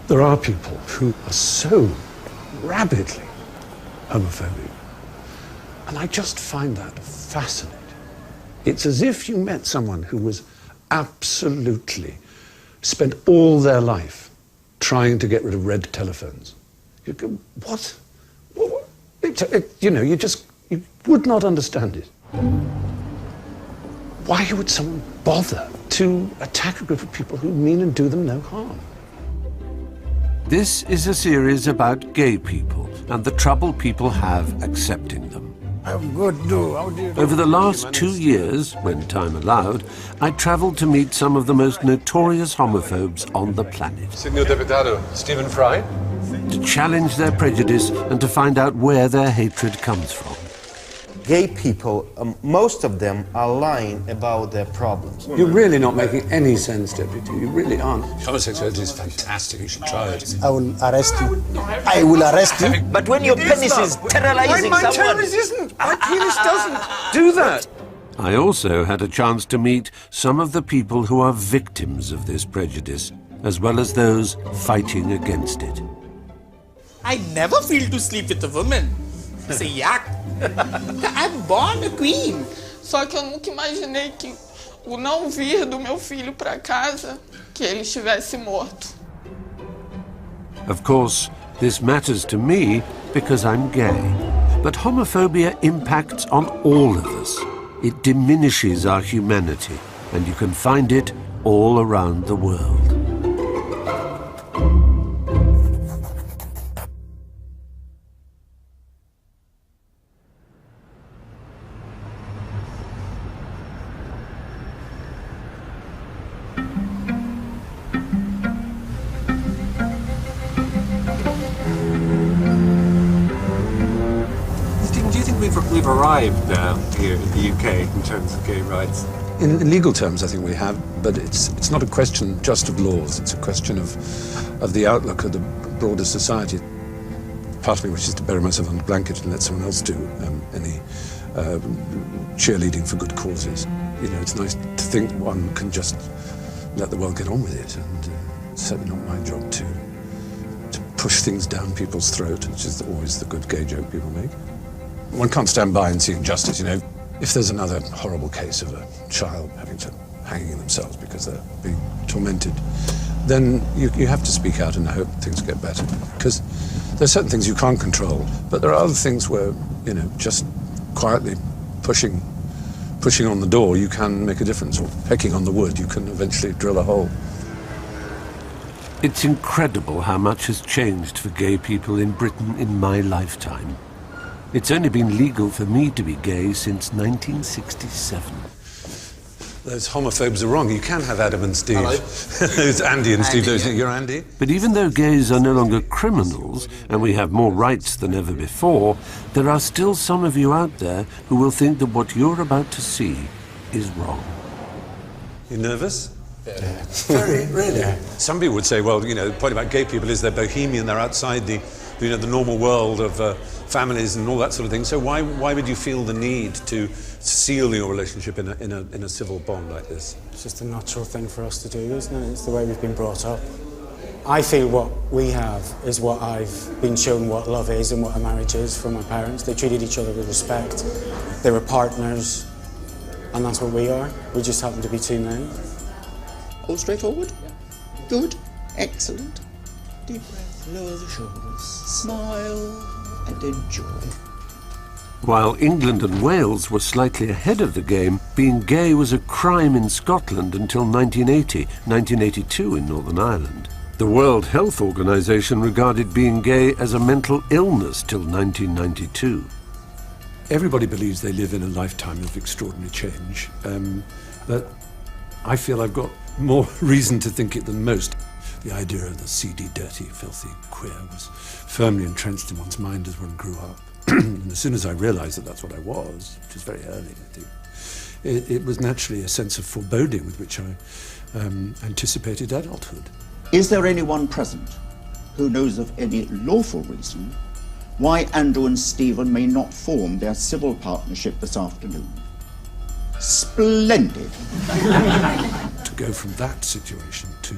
There are people who are so rabidly homophobic, and I just find that fascinating. It's as if you met someone who was absolutely spent all their life trying to get rid of red telephones. You go, what? You would not understand it. Why would someone bother to attack a group of people who mean and do them no harm? This is a series about gay people and the trouble people have accepting them. Over the last 2 years, when time allowed, I travelled to meet some of the most notorious homophobes on the planet. Signor Deputado, Stephen Fry? To challenge their prejudice and to find out where their hatred comes from. Gay people, most of them are lying about their problems. You're really not making any sense, Deputy. You really aren't. Homosexuality is fantastic. You should try it. I will arrest you. I will arrest you. But when your penis is terrorizing my someone... penis isn't. My penis doesn't do that. I also had a chance to meet some of the people who are victims of this prejudice, as well as those fighting against it. I never feel to sleep with a woman. It's a yuck. I'm born a queen. Só que eu nunca imaginei que o não vir do meu filho para casa, que ele estivesse morto. Of course, this matters to me because I'm gay. But homophobia impacts on all of us. It diminishes our humanity, and you can find it all around the world. We've arrived now here in the UK in terms of gay rights. In legal terms, I think we have, but it's not a question just of laws. It's a question of the outlook of the broader society. Part of me wishes to bury myself under a blanket and let someone else do any cheerleading for good causes. You know, it's nice to think one can just let the world get on with it, and it's certainly not my job to push things down people's throat, which is always the good gay joke people make. One can't stand by and see injustice, you know. If there's another horrible case of a child hanging themselves because they're being tormented, then you have to speak out and hope things get better. Because there's certain things you can't control, but there are other things where, you know, just quietly pushing on the door, you can make a difference, or pecking on the wood, you can eventually drill a hole. It's incredible how much has changed for gay people in Britain in my lifetime. It's only been legal for me to be gay since 1967. Those homophobes are wrong. You can have Adam and Steve. Hello. It's Andy and Steve. Yeah. You're Andy? But even though gays are no longer criminals and we have more rights than ever before, there are still some of you out there who will think that what you're about to see is wrong. You nervous? Yeah. Very, really. Yeah. Some people would say, well, you know, the point about gay people is they're bohemian, they're outside the normal world of families and all that sort of thing. So why would you feel the need to seal your relationship in a civil bond like this? It's just a natural thing for us to do, isn't it? It's the way we've been brought up. I feel what we have is what I've been shown what love is and what a marriage is from my parents. They treated each other with respect. They were partners, and that's what we are. We just happen to be two men. All straightforward. Good. Excellent. Deep breath, lower the shoulders, smile and enjoy. While England and Wales were slightly ahead of the game, being gay was a crime in Scotland until 1982 in Northern Ireland. The World Health Organization regarded being gay as a mental illness till 1992. Everybody believes they live in a lifetime of extraordinary change, but I feel I've got more reason to think it than most. The idea of the seedy, dirty, filthy queer was firmly entrenched in one's mind as one grew up. And as soon as I realised that that's what I was, which was very early, I think, it was naturally a sense of foreboding with which I anticipated adulthood. Is there anyone present who knows of any lawful reason why Andrew and Stephen may not form their civil partnership this afternoon? Splendid. To go from that situation to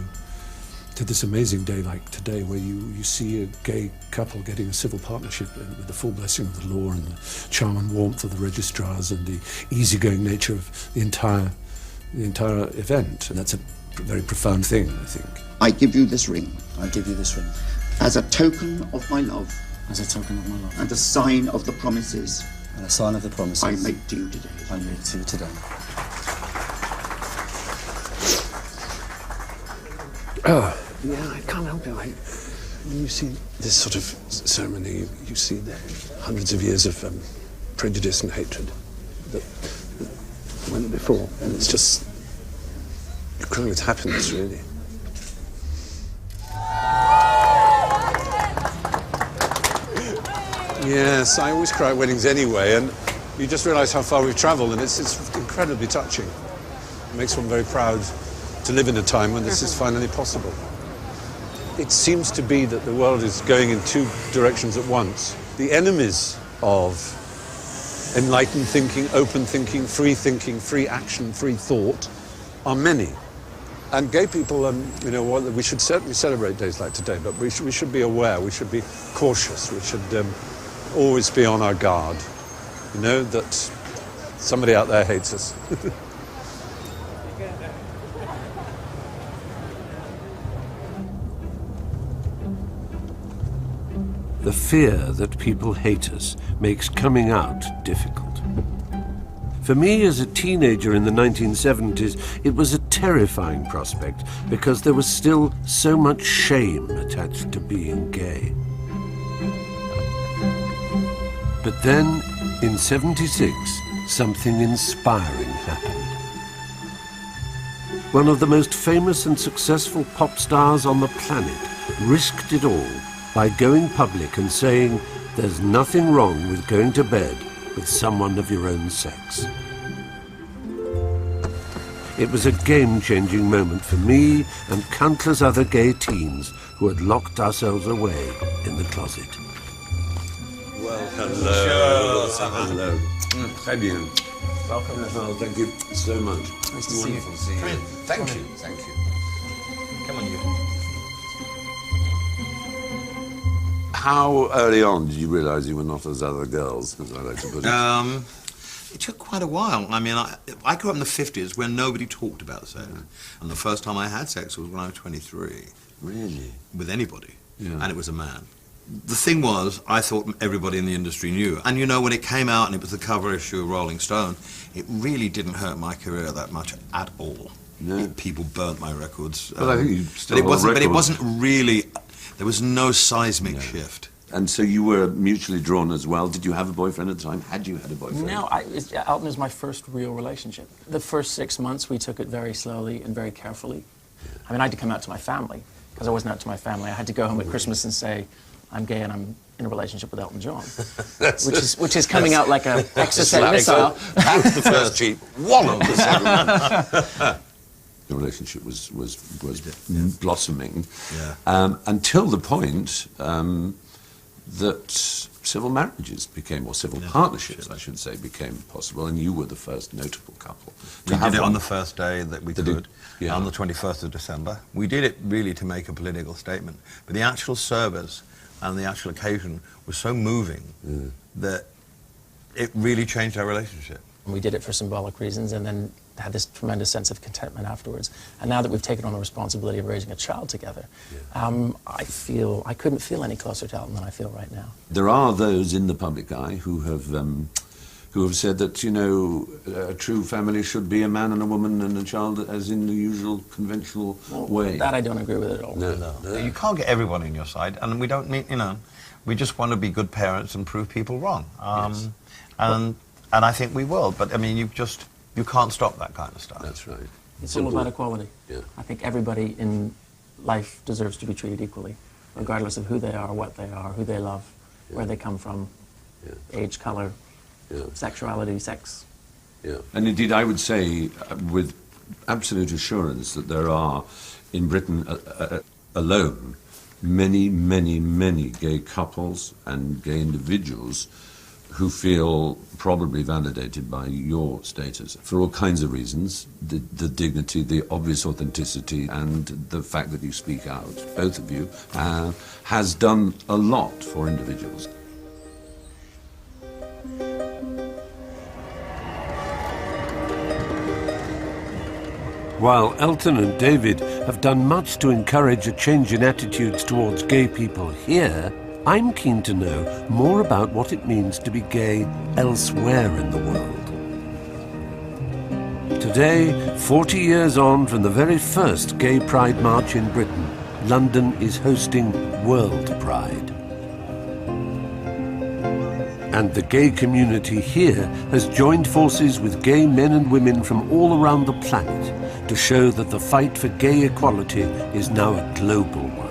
to this amazing day like today, where you see a gay couple getting a civil partnership with the full blessing of the law and the charm and warmth of the registrars and the easygoing nature of the entire event. And that's a very profound thing, I think. I give you this ring. I give you this ring. As a token of my love. As a token of my love. And a sign of the promises. And a sign of the promises. I make to you today. I make to you today. Yeah, I can't help it. When you see this sort of ceremony, you see the hundreds of years of prejudice and hatred that went before, and it's just you're crying with happiness, really. Yes, I always cry at weddings anyway, and you just realise how far we've travelled, and it's incredibly touching. It makes one very proud to live in a time when this is finally possible. It seems to be that the world is going in two directions at once. The enemies of enlightened thinking, open thinking, free action, free thought are many. And gay people, you know, we should certainly celebrate days like today, but we should be aware, we should be cautious, we should always be on our guard. You know, that somebody out there hates us. The fear that people hate us makes coming out difficult. For me, as a teenager in the 1970s, it was a terrifying prospect because there was still so much shame attached to being gay. But then, in '76, something inspiring happened. One of the most famous and successful pop stars on the planet risked it all by going public and saying, "There's nothing wrong with going to bed with someone of your own sex." It was a game-changing moment for me and countless other gay teens who had locked ourselves away in the closet. Well, hello. Hello. Très bien. Welcome. Well, thank you so much. Nice to see you. Wonderful to see you. Come in. Thank you. Thank you. Come on, you. How early on did you realise you were not as other girls, as I like to put it? It took quite a while. I mean, I grew up in the 50s when nobody talked about sex. And the first time I had sex was when I was 23. Really? With anybody. Yeah. And it was a man. The thing was, I thought everybody in the industry knew. And you know, when it came out and it was the cover issue of Rolling Stone, it really didn't hurt my career that much at all. No. People burnt my records. But I think you still but it wasn't really, there was no seismic shift. And so you were mutually drawn as well. Did you have a boyfriend at the time? Had you had a boyfriend? No, Elton is my first real relationship. The first 6 months, we took it very slowly and very carefully. I mean, I had to come out to my family, because I wasn't out to my family. I had to go home at Christmas and say, I'm gay and I'm in a relationship with Elton John, which is coming out like a exocet missile. That's the first cheat. Wallop the second one. The relationship was blossoming until the point that civil marriages became, or civil partnerships, I should say, became possible, and you were the first notable couple. We did it on the first day that we could, yeah. on the 21st of December. We did it really to make a political statement, but the actual service and the actual occasion was so moving that it really changed our relationship. We did it for symbolic reasons and then had this tremendous sense of contentment afterwards. And now that we've taken on the responsibility of raising a child together, I couldn't feel any closer to Elton than I feel right now. There are those in the public eye who have said that, you know, a true family should be a man and a woman and a child, as in the usual conventional way. That I don't agree with at all. No. You can't get everyone in your side, and we don't need, you know, we just want to be good parents and prove people wrong. Yes. And I think we will, but I mean, you can't stop that kind of stuff. That's right. It's all about equality. Yeah. I think everybody in life deserves to be treated equally, regardless of who they are, what they are, who they love, where they come from, age, color, sexuality, sex. Yeah. And indeed, I would say with absolute assurance that there are, in Britain alone, many, many, many gay couples and gay individuals who feel probably validated by your status for all kinds of reasons, the dignity, the obvious authenticity, and the fact that you speak out, both of you, has done a lot for individuals. While Elton and David have done much to encourage a change in attitudes towards gay people here, I'm keen to know more about what it means to be gay elsewhere in the world. Today, 40 years on from the very first Gay Pride March in Britain, London is hosting World Pride. And the gay community here has joined forces with gay men and women from all around the planet to show that the fight for gay equality is now a global one.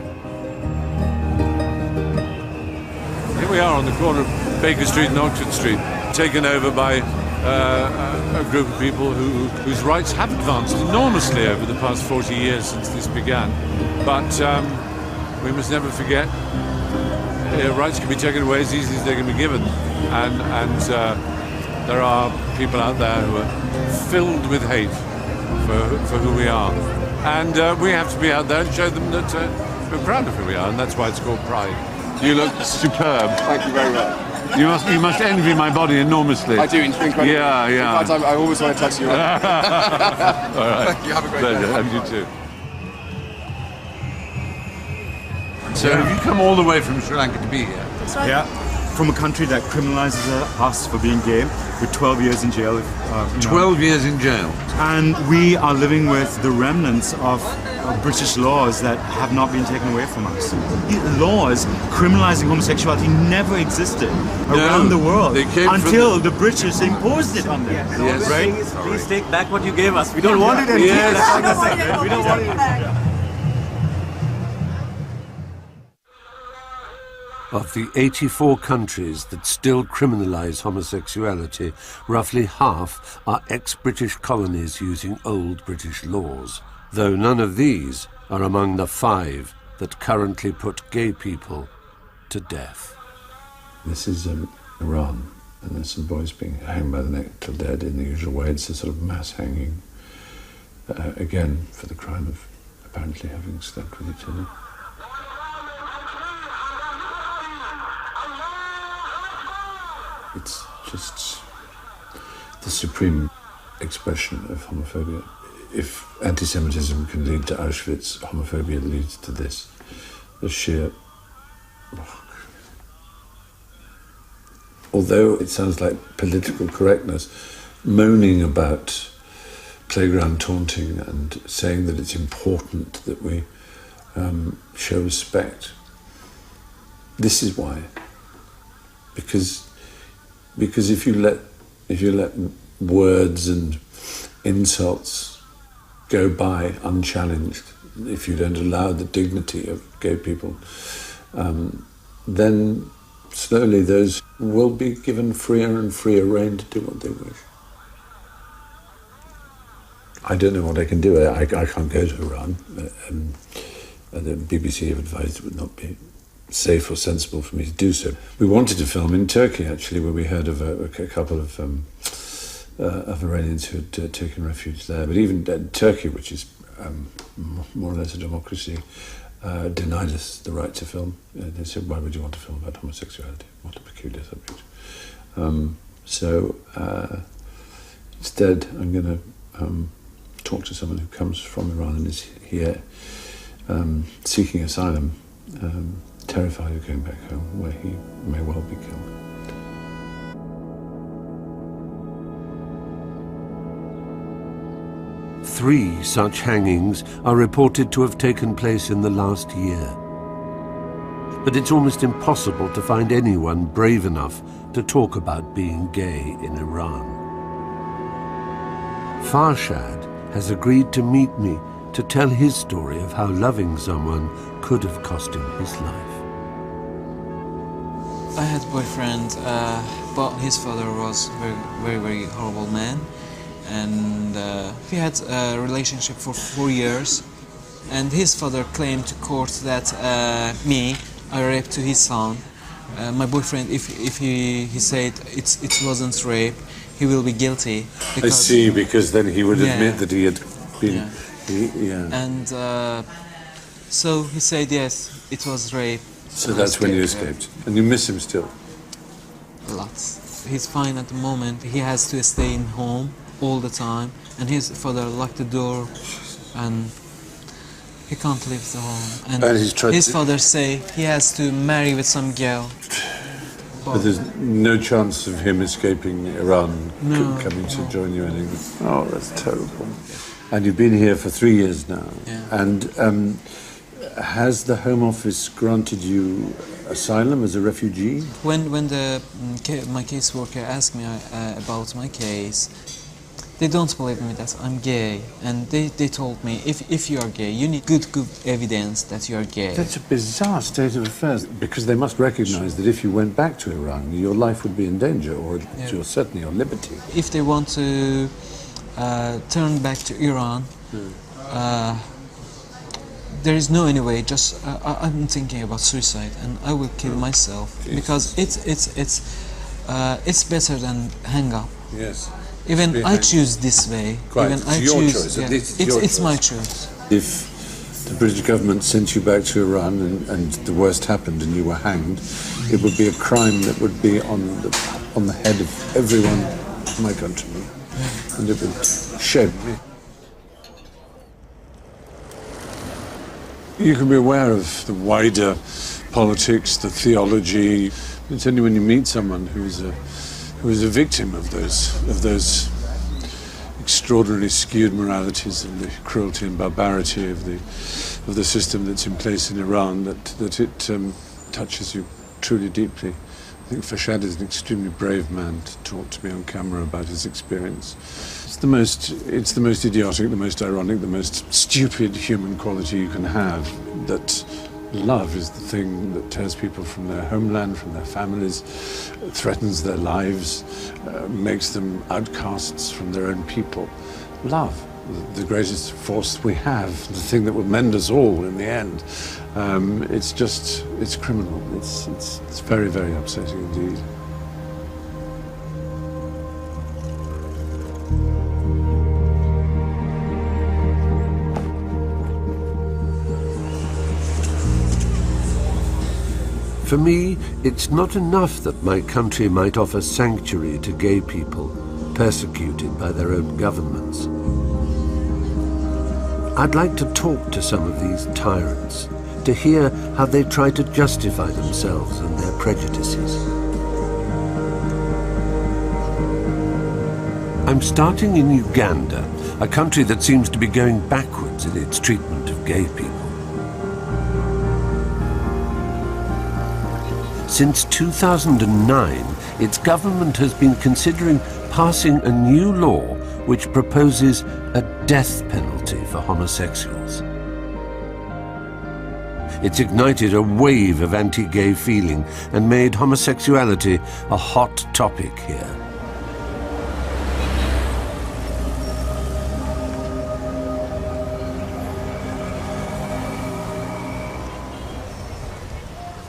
Here we are on the corner of Baker Street and Oxford Street, taken over by a group of people whose rights have advanced enormously over the past 40 years since this began. But we must never forget, rights can be taken away as easily as they can be given. And there are people out there who are filled with hate for who we are. And we have to be out there and show them that we're proud of who we are, and that's why it's called Pride. You look superb. Thank you very much. You must envy my body enormously. I do, incredibly. Yeah. In fact, I always want to touch you. All right. Thank you, have a great Pleasure, day. and you too. So have you come all the way from Sri Lanka to be here? That's right. Yeah, from a country that criminalizes us for being gay, with 12 years in jail. 12 years in jail. And we are living with the remnants of British laws that have not been taken away from us. Laws criminalizing homosexuality never existed around the world until the British imposed it on them. Yes. Right? Please take back what you gave us. We don't want it anymore. Yes. We don't want it. Of the 84 countries that still criminalize homosexuality, roughly half are ex-British colonies using old British laws, though none of these are among the 5 that currently put gay people to death. This is Iran, and there's some boys being hanged by the neck till dead in the usual way. It's a sort of mass hanging, again, for the crime of apparently having slept with each other. It's just the supreme expression of homophobia. If anti-Semitism can lead to Auschwitz, homophobia leads to this. The sheer... Although it sounds like political correctness, moaning about playground taunting and saying that it's important that we show respect. This is why. Because if you let words and insults go by unchallenged, if you don't allow the dignity of gay people, then slowly those will be given freer and freer rein to do what they wish. I don't know what I can do. I can't go to Iran. The BBC have advised it would not be safe or sensible for me to do so. We wanted to film in Turkey, actually, where we heard of a couple of Iranians who had taken refuge there. But even Turkey, which is more or less a democracy, denied us the right to film. They said, why would you want to film about homosexuality? What a peculiar subject. So instead, I'm going to talk to someone who comes from Iran and is here seeking asylum, terrified of going back home, where he may well be killed. Three such hangings are reported to have taken place in the last year. But it's almost impossible to find anyone brave enough to talk about being gay in Iran. Farshad has agreed to meet me to tell his story of how loving someone could have cost him his life. I had a boyfriend, but his father was very horrible man, and we had a relationship for 4 years, and his father claimed to court that I raped his son, my boyfriend, if he said it wasn't rape, he will be guilty. I see, because then he would admit that he had been... And so he said yes, it was rape. So that's when you escaped. And you miss him still? Lots. He's fine at the moment. He has to stay in home all the time, and his father locked the door, and he can't leave the home. And his father say he has to marry with some girl. But there's no chance of him escaping Iran, coming to join you anymore. Oh, that's terrible. And you've been here for 3 years now. Yeah. And has the Home Office granted you asylum as a refugee? When my caseworker asked me about my case, they don't believe me that I'm gay, and they told me if you are gay, you need good evidence that you are gay. That's a bizarre state of affairs, because they must recognize that if you went back to Iran, your life would be in danger, or certainly your liberty. If they want to turn back to Iran, there is no any way. Just I'm thinking about suicide, and I will kill myself because it's better than hang up. Yes. Even I choose this way. Quite. Even I your choose. choice. Yeah. It's my choice. If the British government sent you back to Iran and the worst happened and you were hanged, it would be a crime that would be on the head of everyone, my countrymen, and it would shame me. You can be aware of the wider politics, the theology. It's only when you meet someone who is a victim of those extraordinarily skewed moralities and the cruelty and barbarity of the system that's in place in Iran that it touches you truly deeply. I think Fashad is an extremely brave man to talk to me on camera about his experience. It's the most idiotic, the most ironic, the most stupid human quality you can have, that love is the thing that tears people from their homeland, from their families, threatens their lives, makes them outcasts from their own people. Love, the greatest force we have, the thing that will mend us all in the end. It's criminal. It's very, very upsetting indeed. For me, it's not enough that my country might offer sanctuary to gay people persecuted by their own governments. I'd like to talk to some of these tyrants, to hear how they try to justify themselves and their prejudices. I'm starting in Uganda, a country that seems to be going backwards in its treatment of gay people. Since 2009, its government has been considering passing a new law which proposes a death penalty for homosexuals. It's ignited a wave of anti-gay feeling and made homosexuality a hot topic here.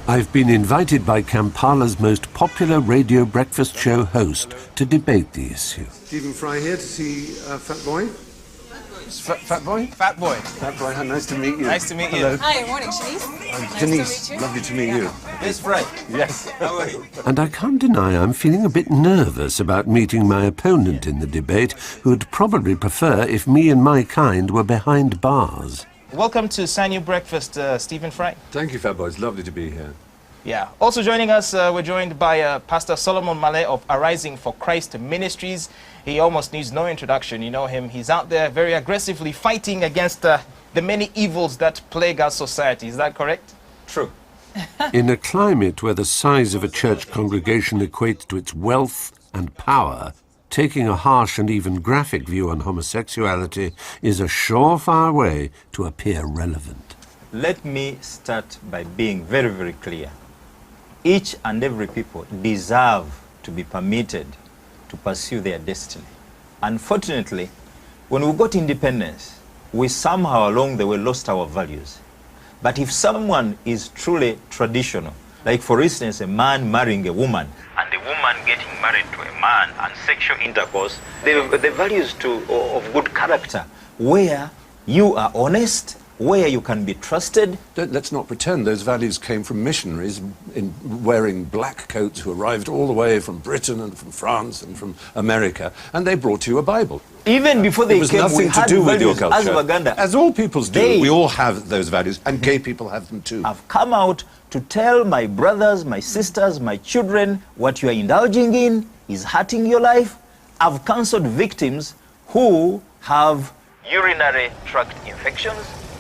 I've been invited by Kampala's most popular radio breakfast show host to debate the issue. Stephen Fry here to see Fat Boy. Fat Boy? Fat Boy. Fat Boy, nice to meet you. Nice to meet you. Hello. Hi, morning, Shanice. Denise, lovely to meet you. It's Fred. Yes. How are you? And I can't deny I'm feeling a bit nervous about meeting my opponent in the debate, who'd probably prefer if me and my kind were behind bars. Welcome to Sanyu Breakfast, Stephen Fry. Thank you, Fat Boy. It's lovely to be here. Yeah. Also joining us, we're joined by Pastor Solomon Male of Arising for Christ Ministries. He almost needs no introduction. You know him. He's out there very aggressively fighting against the many evils that plague our society. Is that correct? True. In a climate where the size of a church congregation equates to its wealth and power, taking a harsh and even graphic view on homosexuality is a surefire way to appear relevant. Let me start by being very, very clear. Each and every people deserve to be permitted to pursue their destiny. Unfortunately, when we got independence, we somehow along the way lost our values. But if someone is truly traditional, Like, for instance, a man marrying a woman and a woman getting married to a man and sexual intercourse, the values of good character, where you are honest, where you can be trusted. Let's not pretend those values came from missionaries wearing black coats who arrived all the way from Britain and from France and from America, and they brought you a Bible. Even before they came, nothing we had to do with your values culture. as Waganda. As all peoples do, we all have those values, and gay people have them too. I've come out to tell my brothers, my sisters, my children, what you are indulging in is hurting your life. I've counseled victims who have urinary tract infections,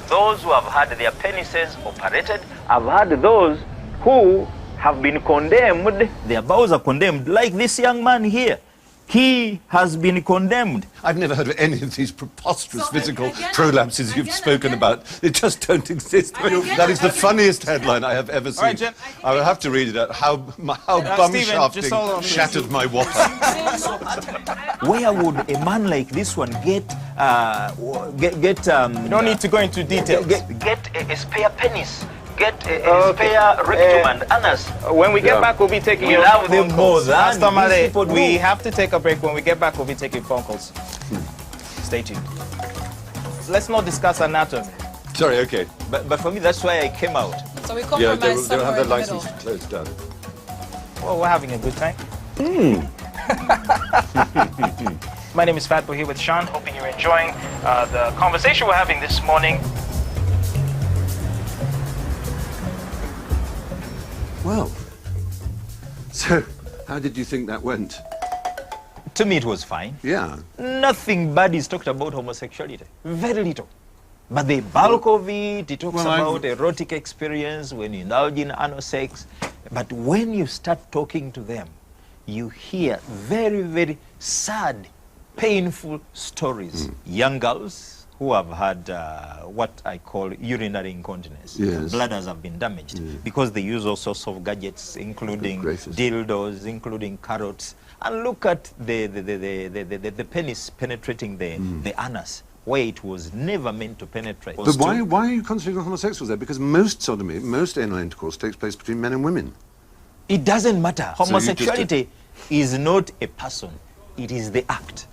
those who have had their penises operated. I've had those who have been condemned. Their bowels are condemned, like this young man here. He has been condemned. I've never heard of any of these preposterous physical prolapses you've spoken about. They just don't exist. That is the funniest headline I have ever seen. Jen. I will have to read it out. How bum shafting shattered my whopper. Where would a man like this one get you don't need to go into details. Get a spare penis? Get a spare rectum and anus. When we get back, we'll be taking we love them more than Pastor Male, people do. we have to take a break. When we get back, we'll be taking phone calls. Stay tuned. Let's not discuss anatomy. Sorry, okay. But for me, that's why I came out. So we compromise they'll have their somewhere in the license middle. closed down. Well, we're having a good time. My name is Fatbo here with Sean. Hoping you're enjoying the conversation we're having this morning. Well, so how did you think that went? To me, it was fine. Yeah. Nothing bad is talked about homosexuality. Very little. But the bulk of it talks about erotic experience, when you indulge in anal sex. But when you start talking to them, you hear very, very sad, painful stories. Young girls who have had what I call urinary incontinence. Yes. Bladders have been damaged because they use all sorts of gadgets, including dildos, including carrots. And look at the penis penetrating the anus, where it was never meant to penetrate. But why are you concentrating on homosexuals there? Because most sodomy, most anal intercourse takes place between men and women. It doesn't matter. Homosexuality is not a person. It is the act.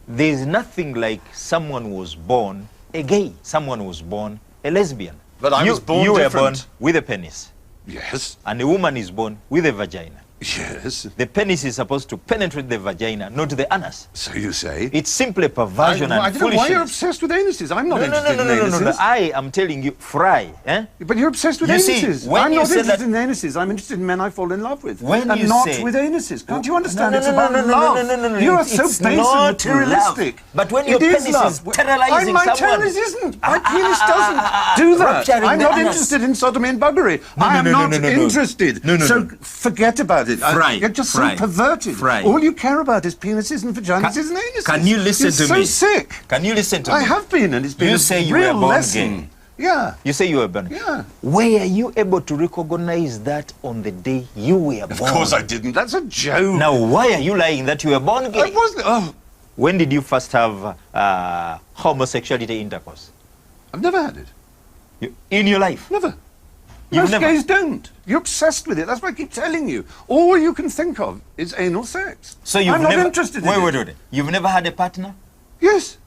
There is nothing like someone was born a gay, someone was born a lesbian. But I was born You different. were born with a penis. Yes. And a woman is born with a vagina. Yes. The penis is supposed to penetrate the vagina, not the anus. So you say? It's simply perversion I and don't know foolishness. why you're obsessed with anuses. I'm not interested in anuses. No. I am telling you, fry. But you're obsessed with You anuses. see, when I'm you not say interested in anuses. I'm interested in men I fall in love with. When and you not say- with anuses. Can't you understand? No, It's no, about no, love. no. You are so It's base and not materialistic. love. But when your It penis is love. sterilizing My someone- penis isn't. My penis doesn't do that. rupturing I'm the not anus. interested in sodomy and buggery. I am not interested. So forget about it. You're just so perverted. All you care about is penises and vaginas and anuses. Can you listen You're to so me? sick. Can you listen to me? I have been, and it's been You a say you real were born lesson. gay. Yeah. You say you were born. Yeah. Were you able to recognize that on the day you were born? Of course I didn't. That's a joke. Now, why are you lying that you were born gay? I wasn't. Oh, When did you first have homosexuality intercourse? I've never had it. In your life? Never. You've Most never? gays don't. You're obsessed with it. That's why I keep telling you. All you can think of is anal sex. So you've I'm never... not interested in it. Wait. You've never had a partner? Yes.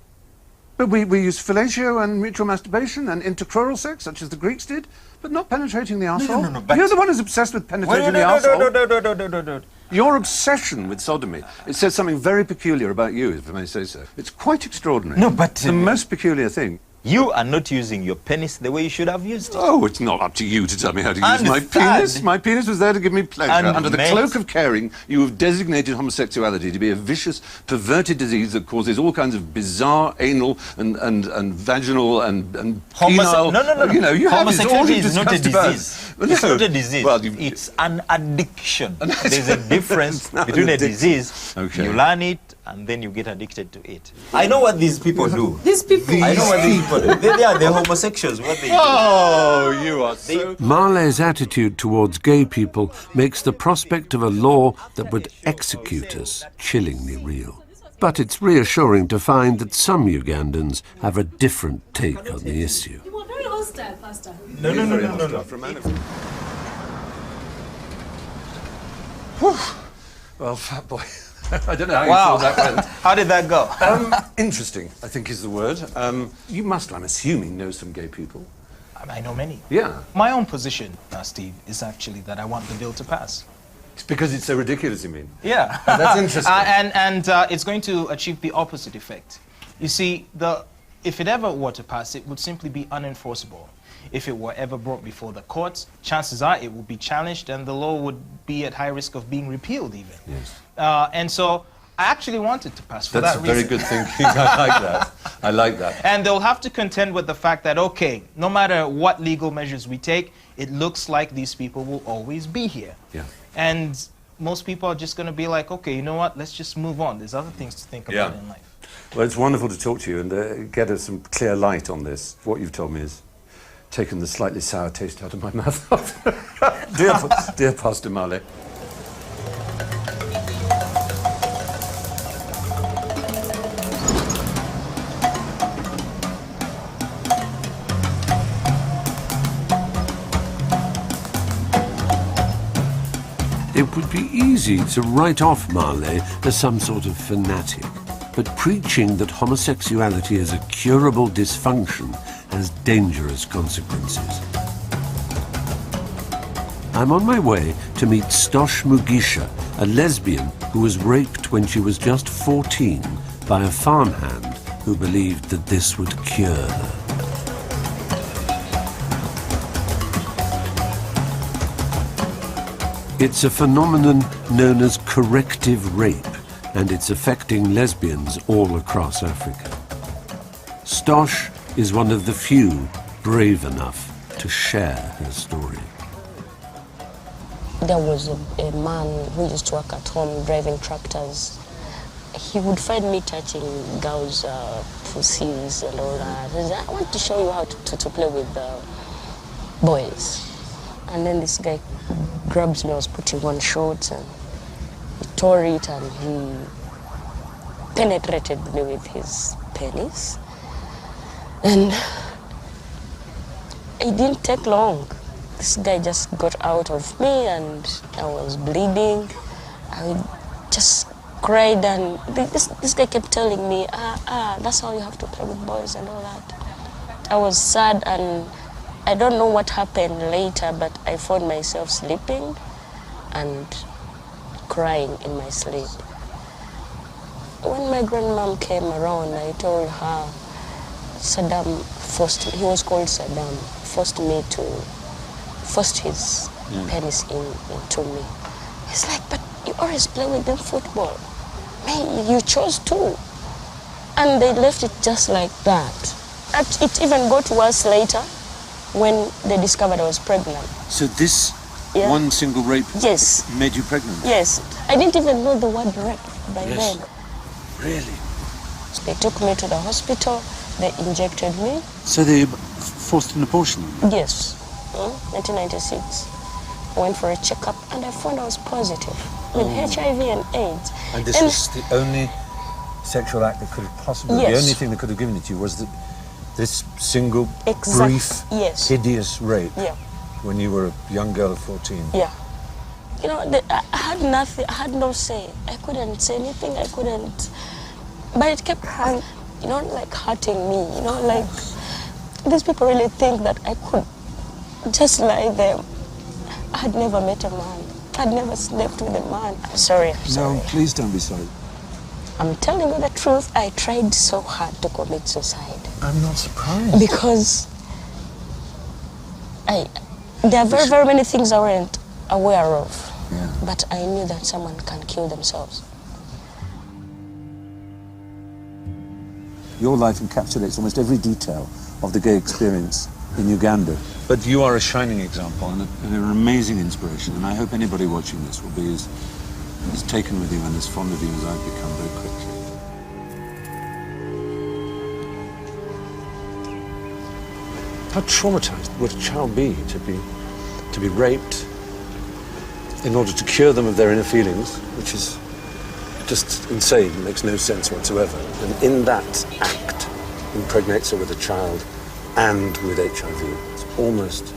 But we use fellatio and mutual masturbation and intercrural sex, such as the Greeks did, but not penetrating the arsehole. No, but- You're the one who's obsessed with penetrating the arsehole. No. Your obsession with sodomy, it says something very peculiar about you, if I may say so. It's quite extraordinary. No, but... The most peculiar thing. You are not using your penis the way you should have used it. Oh, it's not up to you to tell me how to use And my third- penis. My penis was there to give me pleasure. And Under the mate- cloak of caring, you have designated homosexuality to be a vicious, perverted disease that causes all kinds of bizarre anal and vaginal and penile... No. You know, you have this all Homosexuality you've is not a discussed about. disease. Well, It's no. not a disease. Well, it's an addiction. There's a difference It's not between an a addiction. disease. Okay. You learn it, and then you get addicted to it. I know what these people do. These people. I know what these people do. They are the homosexuals. What they do. Oh, you are so... Marley's attitude towards gay people makes the prospect of a law that would execute us chillingly real. But it's reassuring to find that some Ugandans have a different take on the issue. You were very hostile, Pastor. No. Well, fat boy. I don't know how Wow. you thought that went. How did that go? Interesting, I think is the word. You must, I'm assuming, know some gay people. I know many. Yeah. My own position, Steve, is actually that I want the bill to pass. It's because it's so ridiculous, you mean? Yeah. That's interesting. And it's going to achieve the opposite effect. You see, if it ever were to pass, it would simply be unenforceable. If it were ever brought before the courts, chances are it would be challenged and the law would be at high risk of being repealed even. Yes. And so I actually want it to pass for That's that reason. very good thinking. I like that. I like that. And they'll have to contend with the fact that, okay, no matter what legal measures we take, it looks like these people will always be here. Yeah. And most people are just going to be like, okay, you know what, let's just move on. There's other things to think about in life. Well, it's wonderful to talk to you and get us some clear light on this. What you've told me has taken the slightly sour taste out of my mouth. Dear Pastor Male. It would be easy to write off Marley as some sort of fanatic, but preaching that homosexuality is a curable dysfunction has dangerous consequences. I'm on my way to meet Stosh Mugisha, a lesbian who was raped when she was just 14 by a farmhand who believed that this would cure her. It's a phenomenon known as corrective rape, and it's affecting lesbians all across Africa. Stosh is one of the few brave enough to share her story. There was a man who used to work at home driving tractors. He would find me touching girls' pussies and all that. He said, I want to show you how to play with boys. And then this guy grabs me, I was putting on shorts, and he tore it and he penetrated me with his penis. And it didn't take long. This guy just got out of me and I was bleeding. I just cried and this guy kept telling me, that's how you have to play with boys and all that. I was sad and I don't know what happened later, but I found myself sleeping and crying in my sleep. When my grandmom came around, I told her Saddam forced me, he was called Saddam, forced his penis into me. He's like, but you always play with them football. Man, you chose to. And they left it just like that. It even got worse later when they discovered I was pregnant. So this one single rape made you pregnant? Yes. I didn't even know the word rape by then. Really? They took me to the hospital, they injected me. So they forced an abortion? Yes, 1996. I went for a checkup and I found I was positive with HIV and AIDS. And this was the only sexual act that could have possibly, the only thing that could have given it to you was this single, brief, hideous rape when you were a young girl of 14. Yeah. You know, I had nothing, I had no say. I couldn't say anything, I couldn't. But it kept hurting, you know, like hurting me, you know, like these people really think that I could just lie there. I had never met a man. I'd never slept with a man. I'm sorry. No, please don't be sorry. I'm telling you the truth, I tried so hard to commit suicide. I'm not surprised. Because there are very, very many things I weren't aware of. Yeah. But I knew that someone can kill themselves. Your life encapsulates almost every detail of the gay experience in Uganda. But you are a shining example and an amazing inspiration, and I hope anybody watching this will be as taken with you and as fond of you as I've become very quickly. How traumatized would a child be to be raped in order to cure them of their inner feelings, which is just insane, makes no sense whatsoever. And in that act, impregnates her with a child and with HIV. It's almost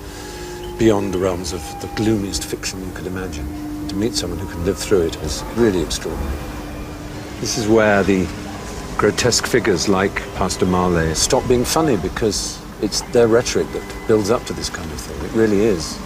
beyond the realms of the gloomiest fiction you could imagine. to meet someone who can live through it is really extraordinary. This is where the grotesque figures like Pastor Marley stop being funny, because it's their rhetoric that builds up to this kind of thing. It really is.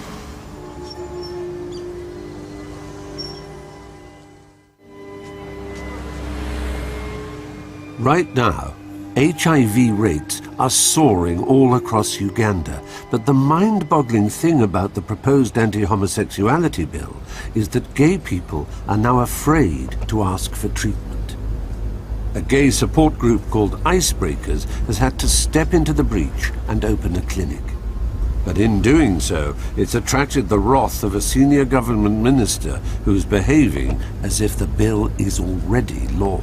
Right now, HIV rates are soaring all across Uganda, but the mind-boggling thing about the proposed anti-homosexuality bill is that gay people are now afraid to ask for treatment. A gay support group called Icebreakers has had to step into the breach and open a clinic. But in doing so, it's attracted the wrath of a senior government minister who's behaving as if the bill is already law.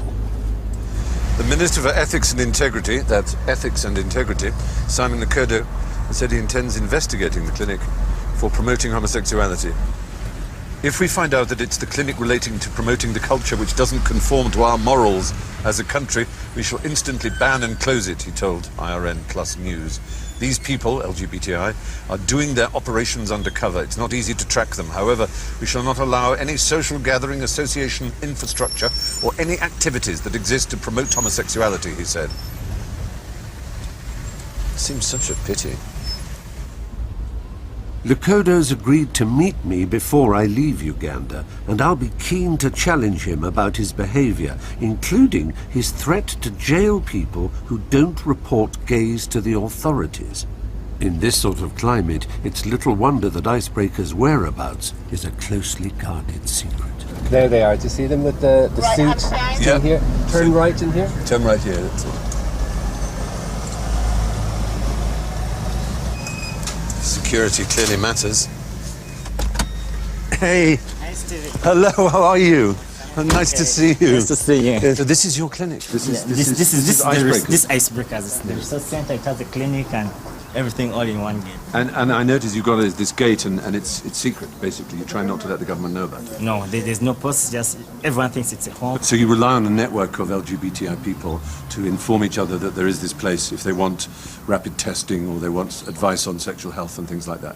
The Minister for Ethics and Integrity, that's Ethics and Integrity, Simon Lukodo, has said he intends investigating the clinic for promoting homosexuality. If we find out that it's the clinic relating to promoting the culture which doesn't conform to our morals as a country, we shall instantly ban and close it, he told IRN Plus News. These people, LGBTI, are doing their operations undercover. It's not easy to track them. However, we shall not allow any social gathering, association, infrastructure, or any activities that exist to promote homosexuality, he said. Seems such a pity. Lukodo's agreed to meet me before I leave Uganda, and I'll be keen to challenge him about his behaviour, including his threat to jail people who don't report gays to the authorities. In this sort of climate, it's little wonder that Icebreaker's whereabouts is a closely guarded secret. There they are. Do you see them with the suit? Yeah. Here? Turn right in here? Turn right here, that's it. Security clearly matters. Hey. Hi, Stevie. Hello, how are you? Nice to see you. Nice to see you. So this is your clinic. This is Icebreakers. Icebreakers. Icebreakers is the research center. It has a clinic and everything all in one gate. And I noticed you've got this gate and it's secret, basically. You try not to let the government know about it. No, there's no post, just everyone thinks it's a home. So you rely on a network of LGBTI people to inform each other that there is this place if they want rapid testing or they want advice on sexual health and things like that.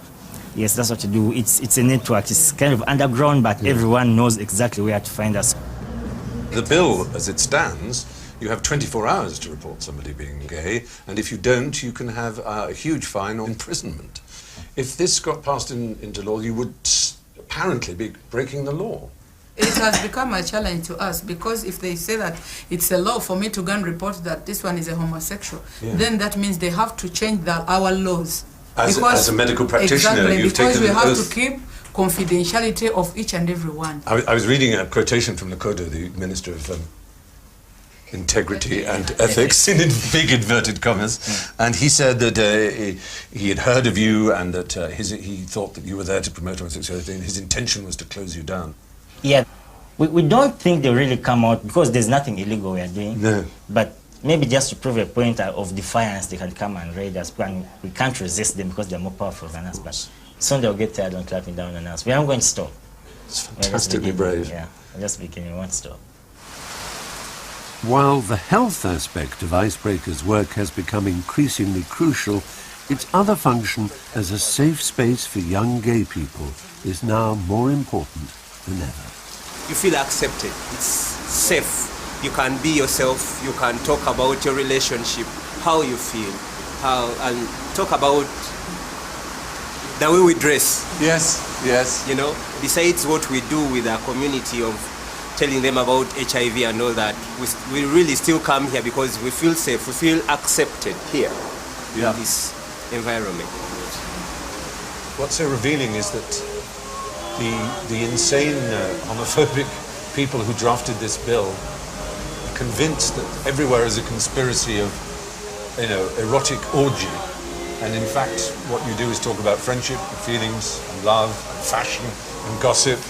Yes, that's what you do. It's a network. It's kind of underground, but everyone knows exactly where to find us. The bill, as it stands, you have 24 hours to report somebody being gay, and if you don't, you can have a huge fine or imprisonment. If this got passed into law, you would apparently be breaking the law. It has become a challenge to us, because if they say that it's a law for me to go and report that this one is a homosexual, then that means they have to change our laws. As a medical practitioner, exactly, you've because taken we an have oath. to keep confidentiality of each and every one. I was reading a quotation from Lukodo, the Minister of Integrity and Ethics, in big inverted commas, and he said that he had heard of you and that he thought that you were there to promote homosexuality, and his intention was to close you down. Yeah, we don't think they really come out because there's nothing illegal we are doing. No. But maybe just to prove a point of defiance, they can come and raid us, and we can't resist them because they're more powerful than us. But soon they'll get tired of clapping down on us. We aren't going to stop. It's fantastically brave. Yeah, we're just beginning. We won't stop. While the health aspect of Icebreaker's work has become increasingly crucial, its other function as a safe space for young gay people is now more important than ever. You feel accepted. It's safe. You can be yourself. You can talk about your relationship, how you feel, and talk about the way we dress. Yes, yes. You know, besides what we do with our community of telling them about HIV and all that, we really still come here because we feel safe, we feel accepted here in this environment. What's so revealing is that the insane homophobic people who drafted this bill are convinced that everywhere is a conspiracy of, erotic orgy, and in fact what you do is talk about friendship and feelings and love and fashion and gossip.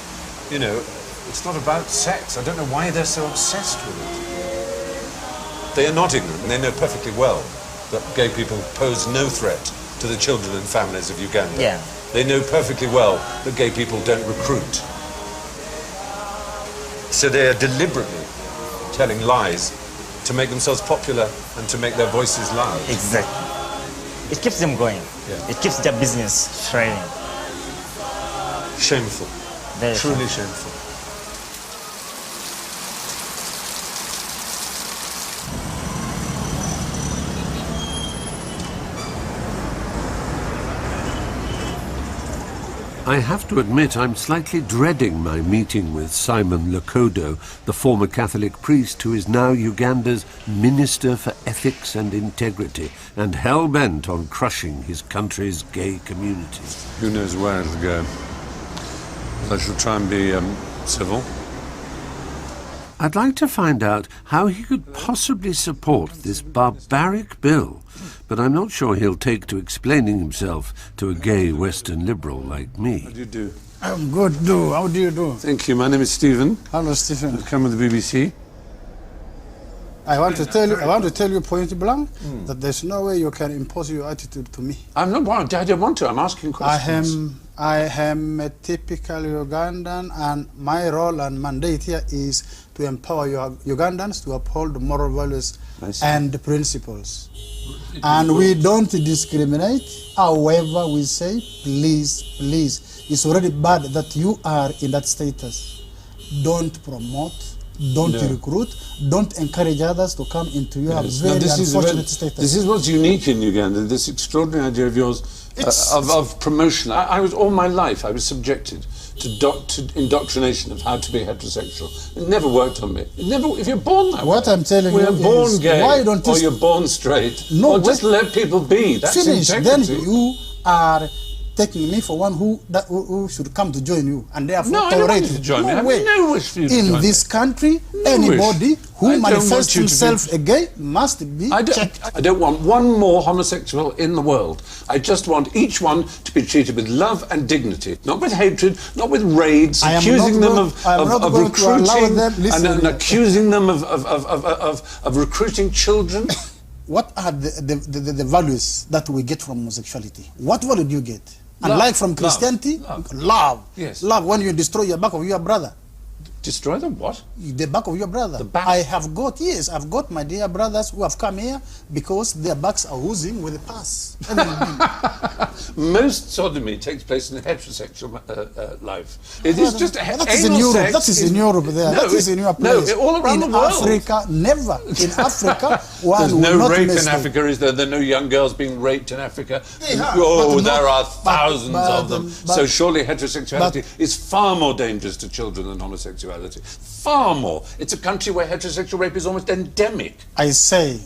It's not about sex. I don't know why they're so obsessed with it. They are not ignorant, and they know perfectly well that gay people pose no threat to the children and families of Uganda. Yeah. They know perfectly well that gay people don't recruit. So they are deliberately telling lies to make themselves popular and to make their voices loud. Exactly. It keeps them going. Yeah. It keeps their business thriving. Shameful. Very truly shameful. shameful. I have to admit I'm slightly dreading my meeting with Simon Lokodo, the former Catholic priest who is now Uganda's Minister for Ethics and Integrity and hell-bent on crushing his country's gay community. Who knows where it'll go. I shall try and be civil. I'd like to find out how he could possibly support this barbaric bill, but I'm not sure he'll take to explaining himself to a gay Western liberal like me. How do you do? I'm good, How do you do? Thank you. My name is Stephen. Hello, Stephen. I've come with the BBC. I want to tell you point blank that there's no way you can impose your attitude to me. I don't want to. I'm asking questions. I am a typical Ugandan, and my role and mandate here is to empower Ugandans to uphold moral values and principles. And we don't discriminate. However, we say, please, please, it's already bad that you are in that status. Don't promote, don't recruit, don't encourage others to come into your very unfortunate status. This is what's unique in Uganda, this extraordinary idea of yours of promotion. I was all my life, I was subjected to indoctrination of how to be heterosexual. It never worked on me. It never. If you're born that what way, I'm telling we're you born is, gay, why don't or you're born straight. No, just let people be. That's finish. integrity. Then you are taking me for one who should come to join you, and therefore No, I don't want you to join me. I have no wish for you to join me. In this country, No anybody wish. who I manifests don't want you to himself a gay must be checked. I don't want one more homosexual in the world. I just want each one to be treated with love and dignity, not with hatred, not with raids, accusing them of recruiting and accusing them of recruiting children. What are the values that we get from homosexuality? What value do you get? Love. Unlike from Christianity, love. Yes. Love when you destroy your back of your brother. Destroy the what? The back of your brother. The back? I've got my dear brothers who have come here because their backs are oozing with the pus. Most sodomy takes place in a heterosexual life. It is just that is in Europe. That is in Europe. There. No, that is in your place. No, all around the world. In Africa, never. In Africa, one There's will no not rape mistake. in Africa, is there? There are no young girls being raped in Africa. But there are thousands of them. but- So surely heterosexuality is far more dangerous to children than homosexuality. Far more. It's a country where heterosexual rape is almost endemic. I say,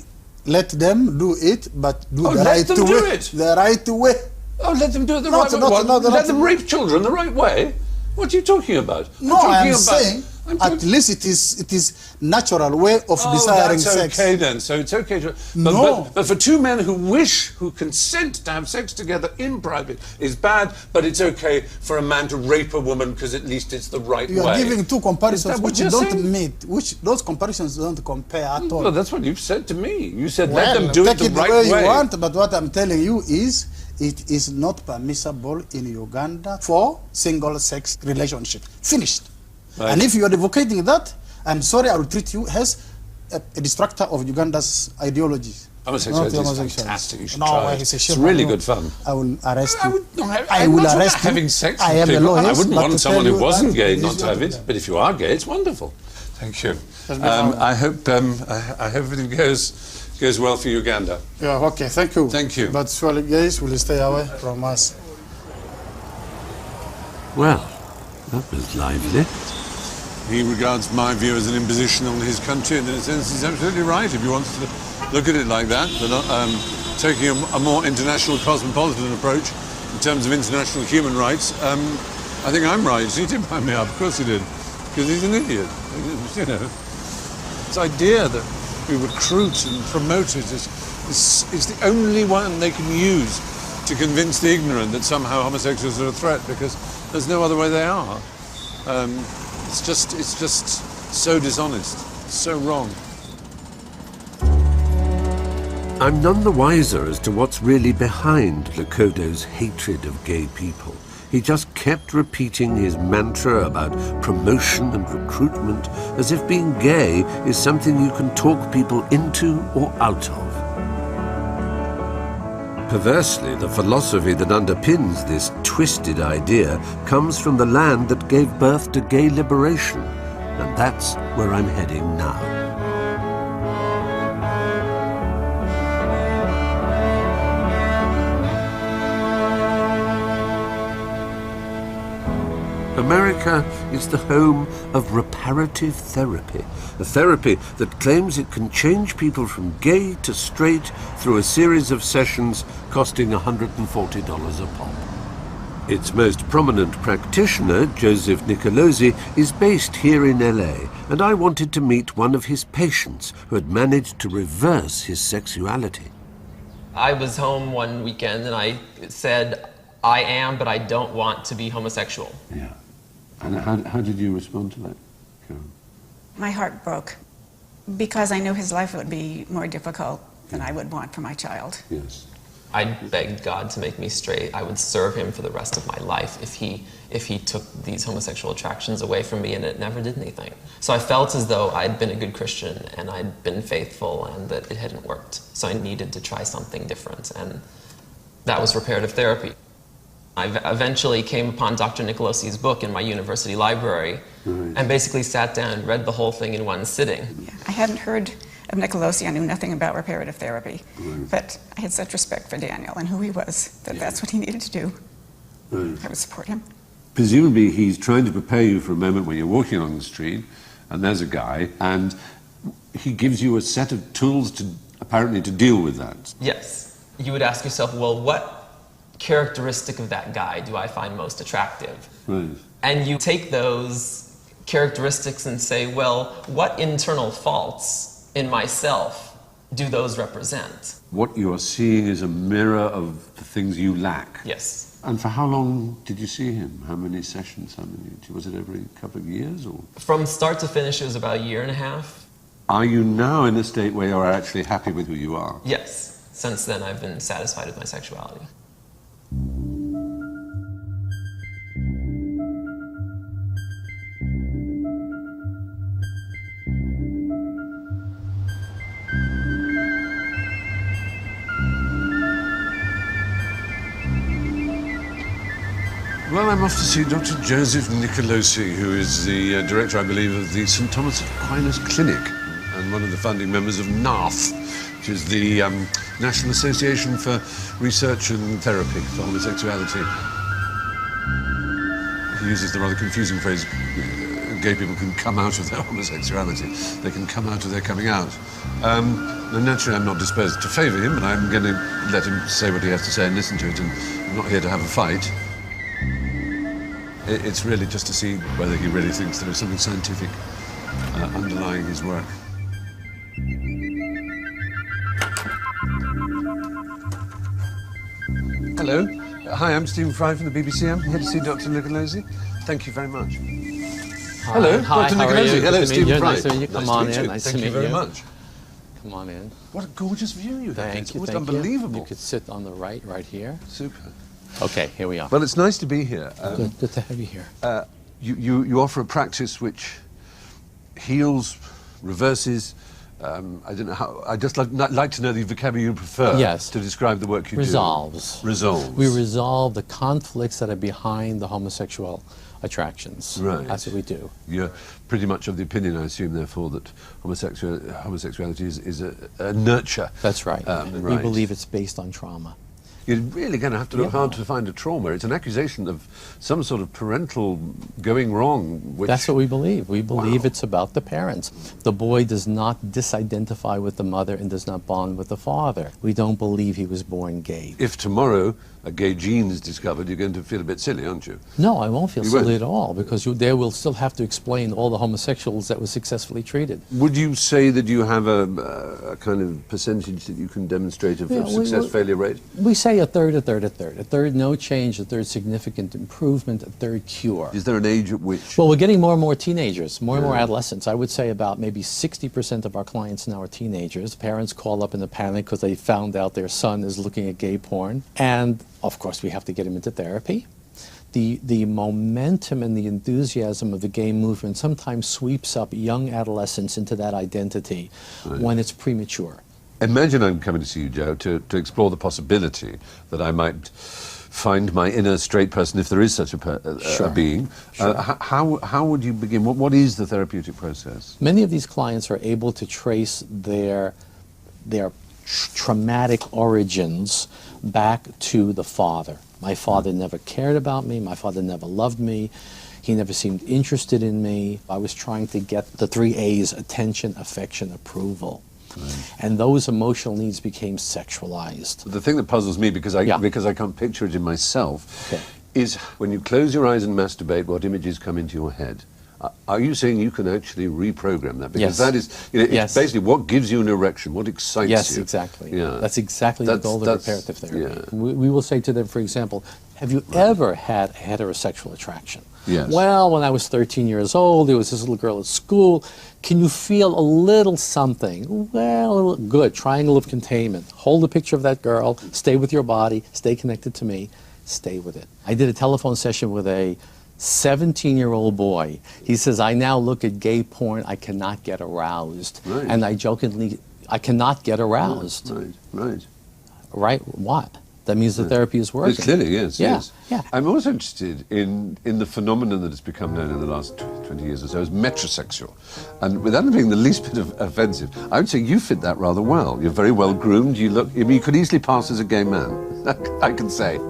let them do it, but do the let right them way. do it. The right way. Oh, let them do it the right way. Let them rape children the right way? What are you talking about? No, I'm saying at least it is natural way of desiring that's sex. okay then. So it's okay to. But for two men who consent to have sex together in private is bad. But it's okay for a man to rape a woman because at least it's the right You way. are giving two comparisons which you're don't saying? meet, which those comparisons don't compare at all. Well, that's what you've said to me. You said Well, let them do it take the it right the way way. you want, but what I'm telling you is it is not permissible in Uganda for single-sex relationship. Finished. Right. And if you are advocating that, I'm sorry, I will treat you as a destructor of Uganda's ideology. Homosexuality Not is homosexuality. fantastic. You should No, try it. it's a It's shame. really No. good fun. I will arrest you. I'm will not arrest about you. having sex I with am a people. lawyer. I wouldn't want someone who wasn't gay it not is to not have it. okay. But if you are gay, it's wonderful. Thank you. I hope everything goes well for Uganda. Yeah, okay, thank you. Thank you. But surely gays will stay away from us. Well, that was lively. He regards my view as an imposition on his country, and in a sense he's absolutely right if he wants to look at it like that. But taking a more international cosmopolitan approach in terms of international human rights, I think I'm right. He did wind me up, of course he did, because he's an idiot. You know, this idea that we recruit and promote it is the only one they can use to convince the ignorant that somehow homosexuals are a threat, because there's no other way they are. It's just so dishonest, so wrong. I'm none the wiser as to what's really behind Lokodo's hatred of gay people. He just kept repeating his mantra about promotion and recruitment as if being gay is something you can talk people into or out of. Perversely, the philosophy that underpins this twisted idea comes from the land that gave birth to gay liberation, and that's where I'm heading now. America is the home of reparative therapy, a therapy that claims it can change people from gay to straight through a series of sessions costing $140 a pop. Its most prominent practitioner, Joseph Nicolosi, is based here in LA, and I wanted to meet one of his patients who had managed to reverse his sexuality. I was home one weekend and I said, I am, but I don't want to be homosexual. Yeah. And how did you respond to that, Karen? My heart broke because I knew his life would be more difficult than I would want for my child. Yes. I begged God to make me straight. I would serve him for the rest of my life if he took these homosexual attractions away from me, and it never did anything. So I felt as though I'd been a good Christian and I'd been faithful and that it hadn't worked. So I needed to try something different, and that was reparative therapy. I eventually came upon Dr. Nicolosi's book in my university library and basically sat down and read the whole thing in one sitting. Yeah. I hadn't heard of Nicolosi. I knew nothing about reparative therapy. But I had such respect for Daniel and who he was, that that's what he needed to do. I would support him. Presumably he's trying to prepare you for a moment when you're walking on the street and there's a guy and he gives you a set of tools to apparently to deal with that. Yes. You would ask yourself, well, what characteristic of that guy do I find most attractive? Right. And you take those characteristics and say, well, what internal faults in myself do those represent? What you're seeing is a mirror of the things you lack. Yes. And for how long did you see him? How many sessions? Was it every couple of years? Or? From start to finish, it was about a year and a half. Are you now in a state where you're actually happy with who you are? Yes. Since then, I've been satisfied with my sexuality. Well, I'm off to see Dr. Joseph Nicolosi, who is the director, I believe, of the St. Thomas Aquinas Clinic and one of the founding members of NARTH, which is the National Association for Research and Therapy for Homosexuality. He uses the rather confusing phrase, gay people can come out of their homosexuality. They can come out of their coming out. And naturally, I'm not disposed to favour him, but I'm going to let him say what he has to say and listen to it, and I'm not here to have a fight. It's really just to see whether he really thinks there is something scientific underlying his work. Hello. Hi, I'm Stephen Fry from the BBC. I'm here to see Dr. Nicolosi. Thank you very much. Hi. Hello, Hi, Dr. how are Nicolosi. you? Hello, Nice to meet Stephen you. Fry. Nice to meet you. Come to on meet in. you. Nice to Thank you meet very you. much. Come on in. What a gorgeous view you have. Thank It's you. almost Thank unbelievable. You could sit on the right here. Super. Okay, here we are. Well, it's nice to be here. Good to have you here. You offer a practice which heals, reverses. I don't know how. I just like to know the vocabulary you prefer. Yes. To describe the work you Resolves. do. Resolves. We resolve the conflicts that are behind the homosexual attractions. Right. That's what we do. You're pretty much of the opinion, I assume, therefore, that homosexuality is a nurture. That's right. We Right. believe it's based on trauma. You're really going to have to look hard to find a trauma. It's an accusation of some sort of parental going wrong. Which, That's what we believe. We believe it's about the parents. The boy does not disidentify with the mother and does not bond with the father. We don't believe he was born gay. If tomorrow a gay gene is discovered, you're going to feel a bit silly, aren't you? No, I won't feel You silly won't? at all, because they will still have to explain all the homosexuals that were successfully treated. Would you say that you have a kind of percentage that you can demonstrate of success-failure rate? We say a third, a third, a third. A third no change, a third significant improvement, a third cure. Is there an age at which? Well, we're getting more and more teenagers, more and more adolescents. I would say about maybe 60% of our clients now are teenagers. Parents call up in a panic because they found out their son is looking at gay porn. And, of course, we have to get him into therapy. The momentum and the enthusiasm of the gay movement sometimes sweeps up young adolescents into that identity when it's premature. Imagine I'm coming to see you, Joe, to explore the possibility that I might find my inner straight person, if there is such a being. Sure. How would you begin? What is the therapeutic process? Many of these clients are able to trace their traumatic origins back to the father. My father never cared about me. My father never loved me. He never seemed interested in me. I was trying to get the 3 A's: attention, affection, approval. Right. And those emotional needs became sexualized. The thing that puzzles me, because I can't picture it in myself, is when you close your eyes and masturbate, what images come into your head? Are you saying you can actually reprogram that? Because that is, it's basically what gives you an erection, what excites you. Yes, exactly. Yeah. That's exactly the goal of reparative therapy. Yeah. We will say to them, for example, have you ever had a heterosexual attraction? Yes. Well, when I was 13 years old, there was this little girl at school. Can you feel a little something? Well, good. Triangle of containment. Hold a picture of that girl. Stay with your body. Stay connected to me. Stay with it. I did a telephone session with a 17-year-old boy. He says, I now look at gay porn. I cannot get aroused. Right. And I jokingly, I cannot get aroused. Right. Right? What? That means the therapy is working. It clearly is, yes. Yeah. I'm also interested in the phenomenon that has become known in the last 20 years or so as metrosexual. And without being the least bit offensive, I would say you fit that rather well. You're very well groomed. You look, I mean, you could easily pass as a gay man, I can say.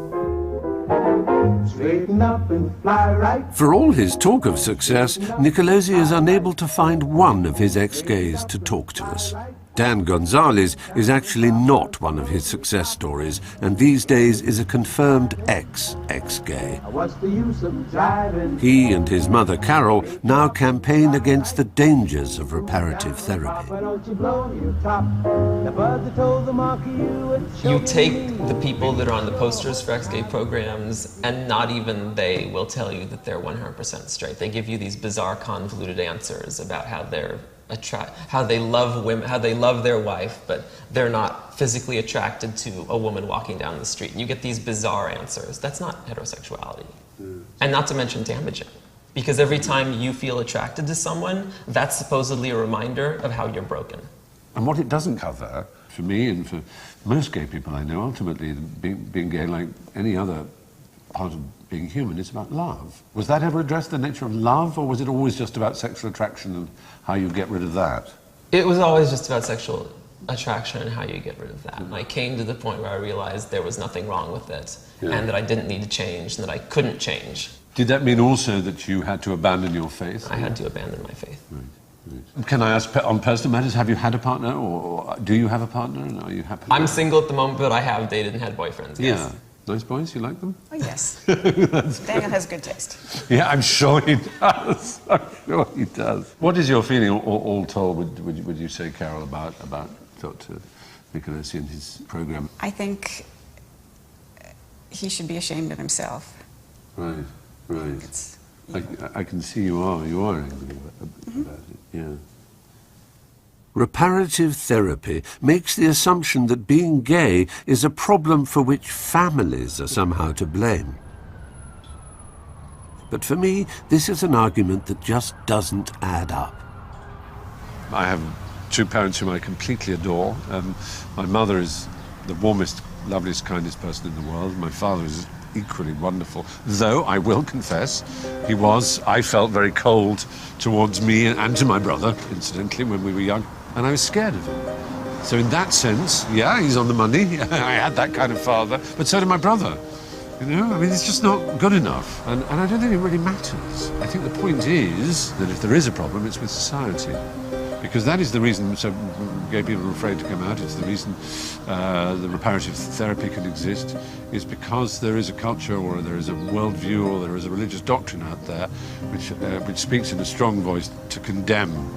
Straighten up and fly right. For all his talk of success, Nicolosi is unable to find one of his ex-gays to talk to us. Dan Gonzalez is actually not one of his success stories, and these days is a confirmed ex-gay. What's the use of driving? He and his mother Carol now campaign against the dangers of reparative therapy. You take the people that are on the posters for ex-gay programs, and not even they will tell you that they're 100% straight. They give you these bizarre, convoluted answers about how how they love women, how they love their wife, but they're not physically attracted to a woman walking down the street. And you get these bizarre answers. That's not heterosexuality. And not to mention damaging. Because every time you feel attracted to someone, that's supposedly a reminder of how you're broken. And what it doesn't cover, for me and for most gay people I know, ultimately being gay, like any other part of being human, is about love. Was that ever addressed, the nature of love, or was it always just about sexual attraction and how you get rid of that? It was always just about sexual attraction and how you get rid of that. And I came to the point where I realized there was nothing wrong with it, and that I didn't need to change, and that I couldn't change. Did that mean also that you had to abandon your faith? I had to abandon my faith. Right. Can I ask, on personal matters, have you had a partner, or do you have a partner, and are you happy? I'm single at the moment, but I have dated and had boyfriends, yes. Yeah. Nice boys, you like them? Oh, yes. Daniel has good taste. Yeah, I'm sure he does. I'm sure he does. What is your feeling, all told, would you say, Carol, about Dr. Nicolosi and his program? I think he should be ashamed of himself. Right. I can see you are angry about it, yeah. Reparative therapy makes the assumption that being gay is a problem for which families are somehow to blame. But for me, this is an argument that just doesn't add up. I have two parents whom I completely adore. My mother is the warmest, loveliest, kindest person in the world. My father is equally wonderful, though I will confess I felt very cold towards me and to my brother, incidentally, when we were young. And I was scared of him. So in that sense, yeah, he's on the money. I had that kind of father, but so did my brother. You know, I mean, it's just not good enough. And I don't think it really matters. I think the point is that if there is a problem, it's with society. Because that is the reason so gay people are afraid to come out. It's the reason the reparative therapy can exist, is because there is a culture, or there is a worldview, or there is a religious doctrine out there which speaks in a strong voice to condemn.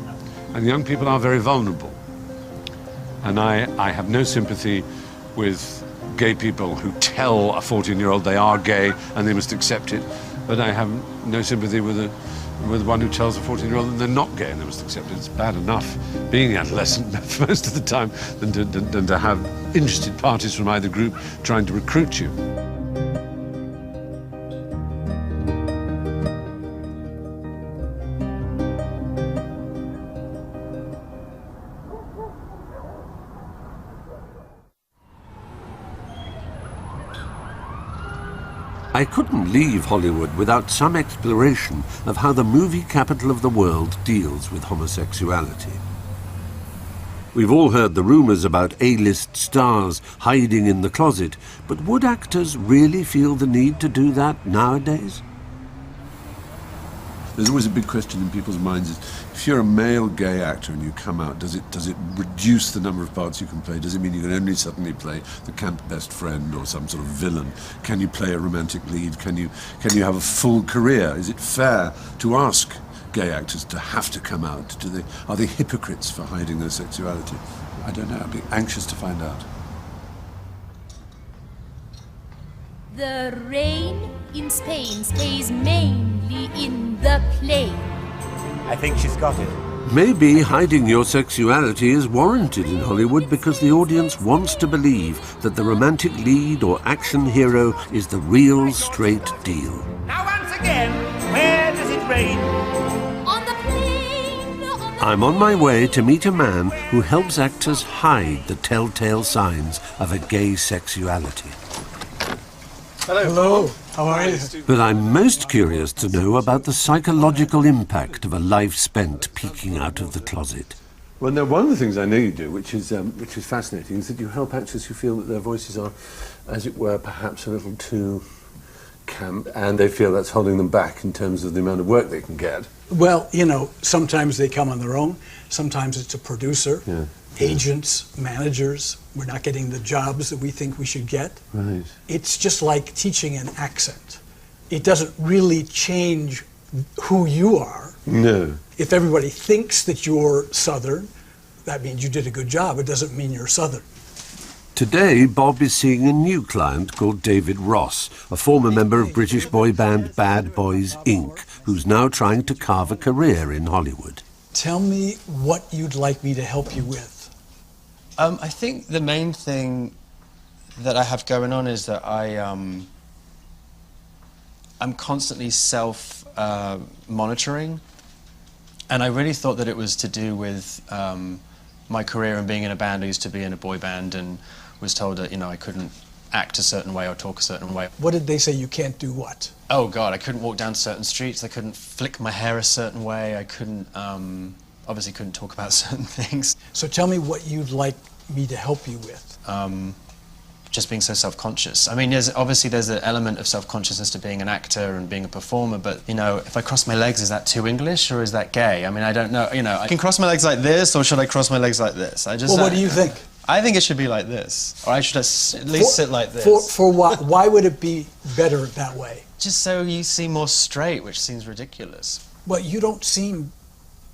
And young people are very vulnerable. And I have no sympathy with gay people who tell a 14-year-old they are gay and they must accept it. But I have no sympathy with one who tells a 14-year-old that they're not gay and they must accept it. It's bad enough being adolescent most of the time than to have interested parties from either group trying to recruit you. I couldn't leave Hollywood without some exploration of how the movie capital of the world deals with homosexuality. We've all heard the rumours about A-list stars hiding in the closet, but would actors really feel the need to do that nowadays? There's always a big question in people's minds is, if you're a male gay actor and you come out, does it reduce the number of parts you can play? Does it mean you can only suddenly play the camp best friend or some sort of villain? Can you play a romantic lead? Can you have a full career? Is it fair to ask gay actors to have to come out? Are they hypocrites for hiding their sexuality? I don't know. I'd be anxious to find out. The rain in Spain stays mainly in the plain. I think she's got it. Maybe hiding your sexuality is warranted in Hollywood because the audience wants to believe that the romantic lead or action hero is the real straight deal. Now once again, where does it rain? On the plain. I'm on my way to meet a man who helps actors hide the telltale signs of a gay sexuality. Hello. How are you? But I'm most curious to know about the psychological impact of a life spent peeking out of the closet. Well, no, one of the things I know you do, which is fascinating, is that you help actors who feel that their voices are, as it were, perhaps a little too camp, and they feel that's holding them back in terms of the amount of work they can get. Well, sometimes they come on their own. Sometimes it's a producer, agents, managers. We're not getting the jobs that we think we should get. Right. It's just like teaching an accent. It doesn't really change who you are. No. If everybody thinks that you're Southern, that means you did a good job. It doesn't mean you're Southern. Today, Bob is seeing a new client called David Ross, a former member of British boy band Bad Boys Inc., who's now trying to carve a career in Hollywood. Tell me what you'd like me to help you with. I think the main thing that I have going on is that I'm constantly self-monitoring, and I really thought that it was to do with my career and being in a band. I used to be in a boy band and was told that, I couldn't act a certain way or talk a certain way. What did they say? You can't do what? Oh God, I couldn't walk down certain streets, I couldn't flick my hair a certain way, I couldn't, obviously couldn't talk about certain things. So tell me what you'd like me to help you with. Just being so self-conscious. I mean, there's an element of self-consciousness to being an actor and being a performer, but, if I cross my legs, is that too English or is that gay? I mean, I don't know, I can cross my legs like this or should I cross my legs like this? Well, what do you think? I think it should be like this, or I should at least sit like this. For what? Why would it be better that way? Just so you seem more straight, which seems ridiculous. Well, you don't seem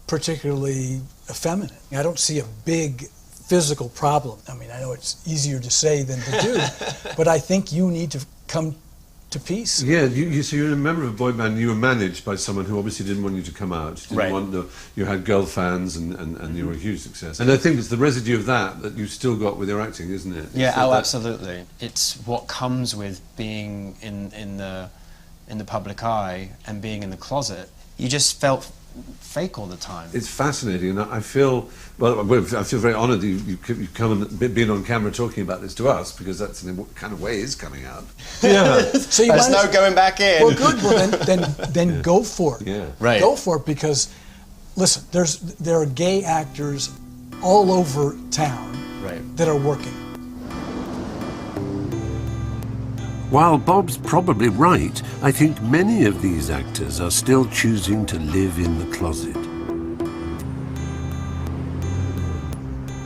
particularly effeminate. I don't see a big physical problem. I mean, I know it's easier to say than to do, but I think you need to come to peace. Yeah, so you're a member of a boy band, you were managed by someone who obviously didn't want you to come out. You had girl fans and you were a huge success. And I think it's the residue of that you still got with your acting, isn't it? Yeah, absolutely. It's what comes with being in the public eye and being in the closet. You just felt fake all the time. It's fascinating, and I feel very honoured that you've come and been on camera talking about this to us, because that's in what kind of way is coming out. Yeah. So there's no going back in. Well, good. Well, then go for it. Yeah. Right. Go for it, because listen, there are gay actors all over town that are working. While Bob's probably right, I think many of these actors are still choosing to live in the closet.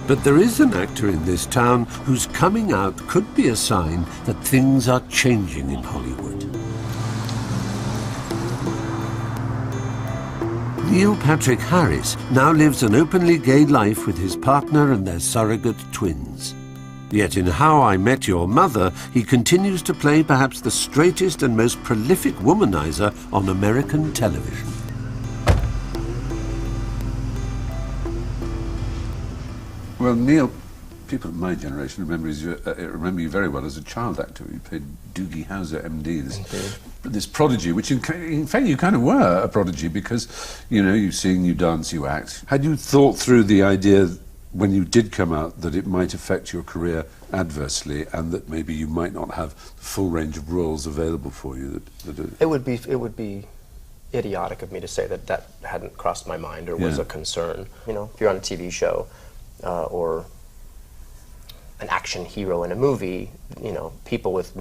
But there is an actor in this town whose coming out could be a sign that things are changing in Hollywood. Neil Patrick Harris now lives an openly gay life with his partner and their surrogate twins. Yet in How I Met Your Mother, he continues to play perhaps the straightest and most prolific womanizer on American television. Well, Neil, people of my generation remember you very well as a child actor. You played Doogie Howser, MD, this prodigy, which in fact you kind of were a prodigy, because, you sing, you dance, you act. Had you thought through the idea when you did come out, that it might affect your career adversely, and that maybe you might not have the full range of roles available for you? It would be idiotic of me to say that that hadn't crossed my mind or was a concern. You know, if you're on a TV show or an action hero in a movie, you know, people with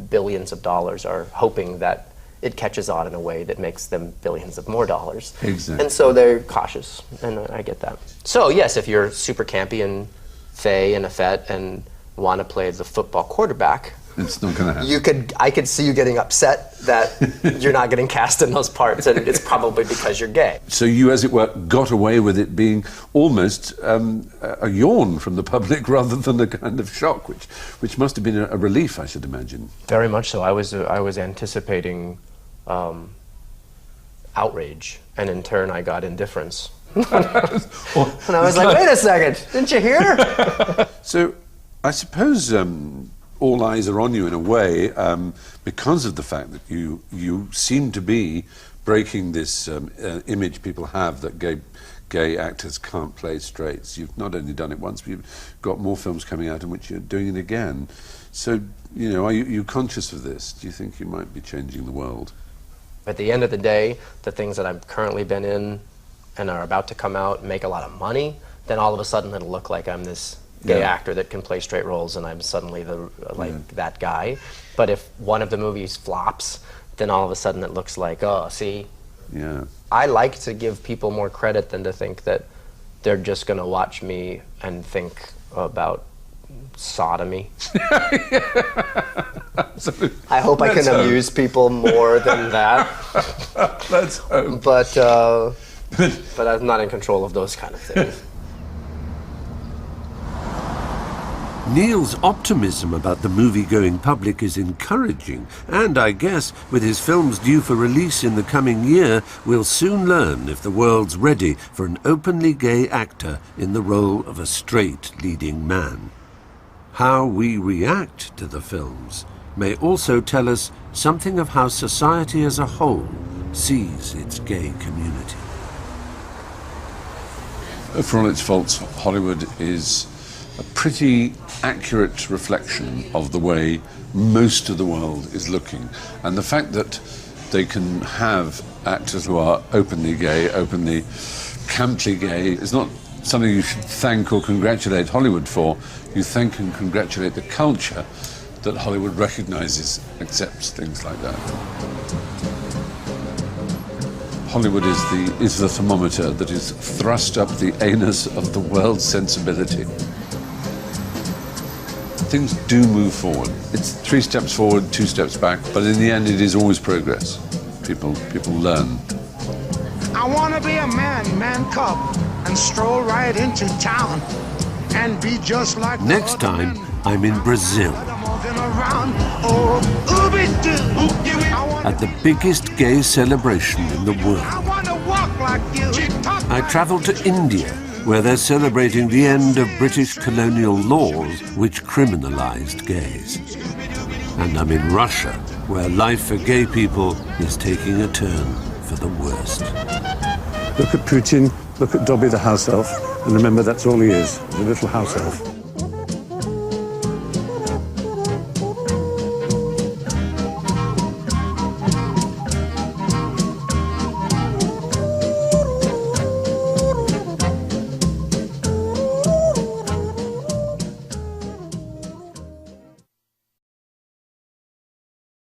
billions of dollars are hoping that it catches on in a way that makes them billions of more dollars. Exactly. And so they're cautious, and I get that. So yes, if you're super campy and fey and effete and want to play the football quarterback, it's not going to happen. I could see you getting upset that you're not getting cast in those parts, and it's probably because you're gay. So you, as it were, got away with it being almost a yawn from the public rather than a kind of shock, which must have been a relief, I should imagine. Very much so. I was anticipating outrage, and in turn I got indifference. And I was like, wait a second, didn't you hear? So I suppose all eyes are on you in a way because of the fact that you seem to be breaking this image people have that gay actors can't play straights. You've not only done it once, but you've got more films coming out in which you're doing it again. So, you know, are you conscious of this? Do you think you might be changing the world? At the end of the day, the things that I've currently been in and are about to come out make a lot of money, then all of a sudden it'll look like I'm this gay actor that can play straight roles, and I'm suddenly that guy. But if one of the movies flops, then all of a sudden it looks like, oh, see? Yeah. I like to give people more credit than to think that they're just going to watch me and think about sodomy. I hope I can amuse people more than that. Let's hope. But I'm not in control of those kind of things. Neil's optimism about the movie going public is encouraging, and I guess with his films due for release in the coming year, we'll soon learn if the world's ready for an openly gay actor in the role of a straight leading man. How we react to the films may also tell us something of how society as a whole sees its gay community. For all its faults, Hollywood is a pretty accurate reflection of the way most of the world is looking. And the fact that they can have actors who are openly gay, openly camply gay, is not something you should thank or congratulate Hollywood for. You thank and congratulate the culture that Hollywood recognizes, accepts things like that. Hollywood is the thermometer that is thrust up the anus of the world's sensibility. Things do move forward. It's 3 steps forward, 2 steps back, but in the end it is always progress. People learn. I want to be a man cub, and stroll right into town and be just like Next time, I'm in Brazil. At the biggest gay celebration in the world. I travelled to India, where they're celebrating the end of British colonial laws which criminalised gays. And I'm in Russia, where life for gay people is taking a turn for the worst. Look at Putin, look at Dobby the house elf, and remember that's all he is, the little house elf.